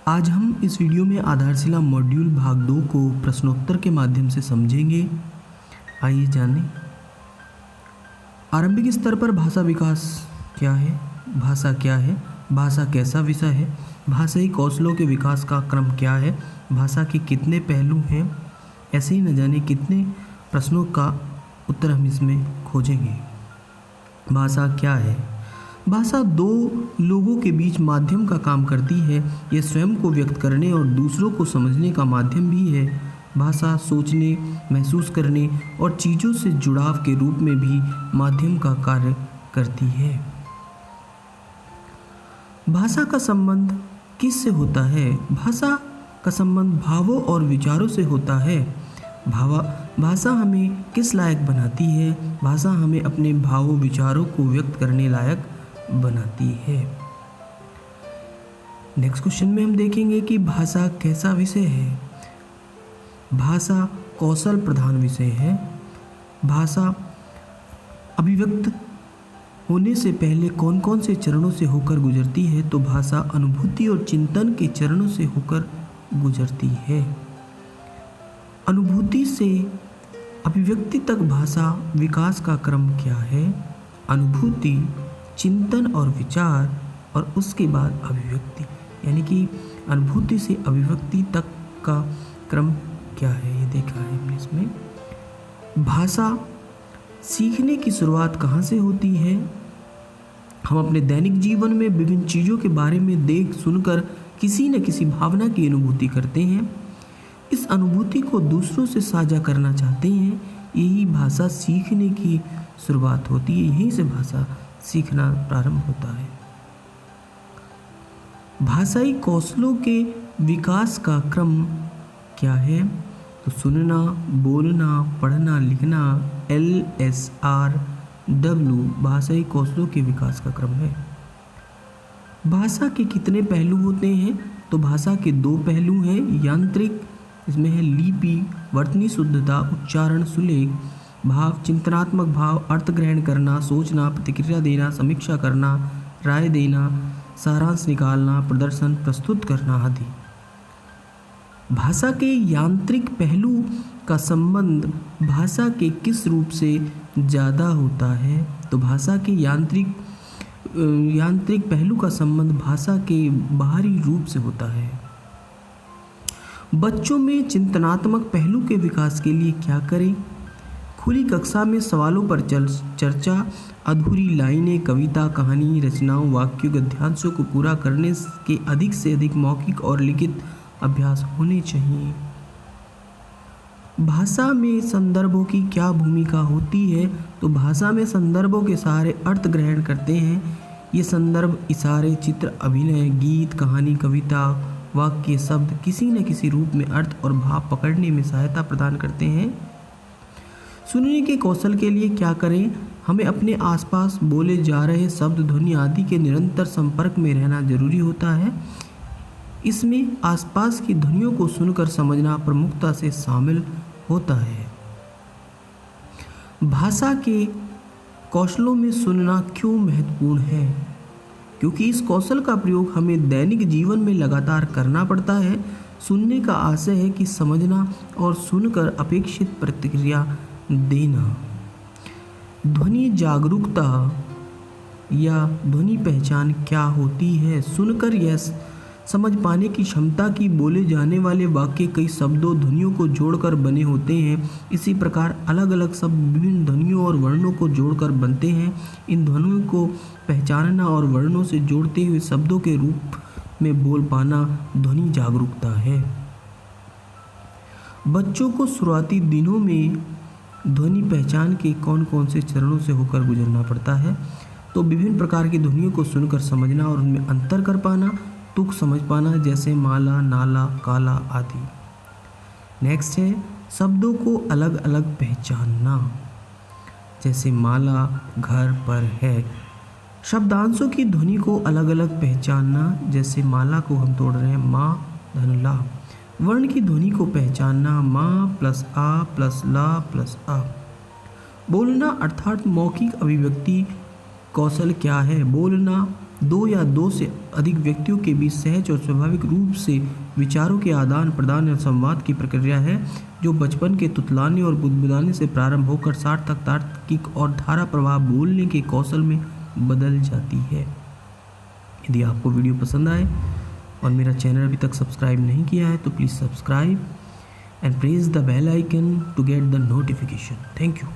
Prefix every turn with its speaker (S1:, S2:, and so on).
S1: आज हम इस वीडियो में आधारशिला मॉड्यूल भाग 2 को प्रश्नोत्तर के माध्यम से समझेंगे। आइए जानें। आरंभिक स्तर पर भाषा विकास क्या है, भाषा क्या है, भाषा कैसा विषय है, भाषाई कौशलों के विकास का क्रम क्या है, भाषा के कितने पहलू हैं, ऐसे ही न जाने कितने प्रश्नों का उत्तर हम इसमें खोजेंगे। भाषा क्या है? भाषा दो लोगों के बीच माध्यम का काम करती है। यह स्वयं को व्यक्त करने और दूसरों को समझने का माध्यम भी है। भाषा सोचने, महसूस करने और चीज़ों से जुड़ाव के रूप में भी माध्यम का कार्य करती है। भाषा का संबंध किससे होता है? भाषा का संबंध भावों और विचारों से होता है। भाषा हमें किस लायक बनाती है? भाषा हमें अपने भावों विचारों को व्यक्त करने लायक बनाती है। नेक्स्ट क्वेश्चन में हम देखेंगे कि भाषा कैसा विषय है। भाषा कौशल प्रधान विषय है। भाषा अभिव्यक्त होने से पहले कौन कौन से चरणों से होकर गुजरती है? तो भाषा अनुभूति और चिंतन के चरणों से होकर गुजरती है। अनुभूति से अभिव्यक्ति तक भाषा विकास का क्रम क्या है? अनुभूति, चिंतन और विचार और उसके बाद अभिव्यक्ति, यानी कि अनुभूति से अभिव्यक्ति तक का क्रम क्या है, ये देखा है हमने इसमें। भाषा सीखने की शुरुआत कहाँ से होती है? हम अपने दैनिक जीवन में विभिन्न चीज़ों के बारे में देख सुनकर किसी न किसी भावना की अनुभूति करते हैं। इस अनुभूति को दूसरों से साझा करना चाहते हैं। यही भाषा सीखने की शुरुआत होती है। यहीं से भाषा सीखना प्रारंभ होता है। भाषाई कौशलों के विकास का क्रम क्या है? तो सुनना, बोलना, पढ़ना, लिखना, LSRW भाषाई कौशलों के विकास का क्रम है। भाषा के कितने पहलू होते हैं? तो भाषा के दो पहलू हैं। यांत्रिक, इसमें है लिपि, वर्तनी शुद्धता, उच्चारण, सुलेख। भाव, चिंतनात्मक भाव, अर्थ ग्रहण करना, सोचना, प्रतिक्रिया देना, समीक्षा करना, राय देना, सारांश निकालना, प्रदर्शन प्रस्तुत करना आदि। भाषा के यांत्रिक पहलू का संबंध भाषा के किस रूप से ज़्यादा होता है? तो भाषा के यांत्रिक पहलू का संबंध भाषा के बाहरी रूप से होता है। बच्चों में चिंतनात्मक पहलू के विकास के लिए क्या करें? खुली कक्षा में सवालों पर चर्चा, अधूरी लाइनें, कविता, कहानी, रचनाओं, वाक्यों, गद्यांशों को पूरा करने के अधिक से अधिक मौखिक और लिखित अभ्यास होने चाहिए। भाषा में संदर्भों की क्या भूमिका होती है? तो भाषा में संदर्भों के सहारे अर्थ ग्रहण करते हैं। ये संदर्भ इशारे, चित्र, अभिनय, गीत, कहानी, कविता, वाक्य, शब्द किसी न किसी रूप में अर्थ और भाव पकड़ने में सहायता प्रदान करते हैं। सुनने के कौशल के लिए क्या करें? हमें अपने आसपास बोले जा रहे शब्द, ध्वनि आदि के निरंतर संपर्क में रहना जरूरी होता है। इसमें आसपास की ध्वनियों को सुनकर समझना प्रमुखता से शामिल होता है। भाषा के कौशलों में सुनना क्यों महत्वपूर्ण है? क्योंकि इस कौशल का प्रयोग हमें दैनिक जीवन में लगातार करना पड़ता है। सुनने का आशय है कि समझना और सुनकर अपेक्षित प्रतिक्रिया देना। ध्वनि जागरूकता या ध्वनि पहचान क्या होती है? सुनकर यह समझ पाने की क्षमता कि बोले जाने वाले वाक्य कई शब्दों, ध्वनियों को जोड़कर बने होते हैं। इसी प्रकार अलग अलग शब्द विभिन्न ध्वनियों और वर्णों को जोड़कर बनते हैं। इन ध्वनियों को पहचानना और वर्णों से जोड़ते हुए शब्दों के रूप में बोल पाना ध्वनि जागरूकता है। बच्चों को शुरुआती दिनों में ध्वनि पहचान के कौन कौन से चरणों से होकर गुजरना पड़ता है? तो विभिन्न प्रकार की ध्वनियों को सुनकर समझना और उनमें अंतर कर पाना, तुक समझ पाना, जैसे माला, नाला, काला आदि। नेक्स्ट है शब्दों को अलग अलग पहचानना, जैसे माला घर पर है। शब्दांशों की ध्वनि को अलग अलग पहचानना, जैसे माला को हम तोड़ रहे हैं माँ धन ला। वर्ण की ध्वनि को पहचानना, माँ प्लस आ प्लस ला प्लस आ। बोलना अर्थात मौखिक अभिव्यक्ति कौशल क्या है? बोलना दो या दो से अधिक व्यक्तियों के बीच सहज और स्वाभाविक रूप से विचारों के आदान प्रदान या संवाद की प्रक्रिया है, जो बचपन के तुतलाने और बुदबुदाने से प्रारंभ होकर सार्थक, तार्किक और धारा प्रवाह बोलने के कौशल में बदल जाती है। यदि आपको वीडियो पसंद आए और मेरा चैनल अभी तक सब्सक्राइब नहीं किया है तो please subscribe and press the bell icon to get the notification. Thank you.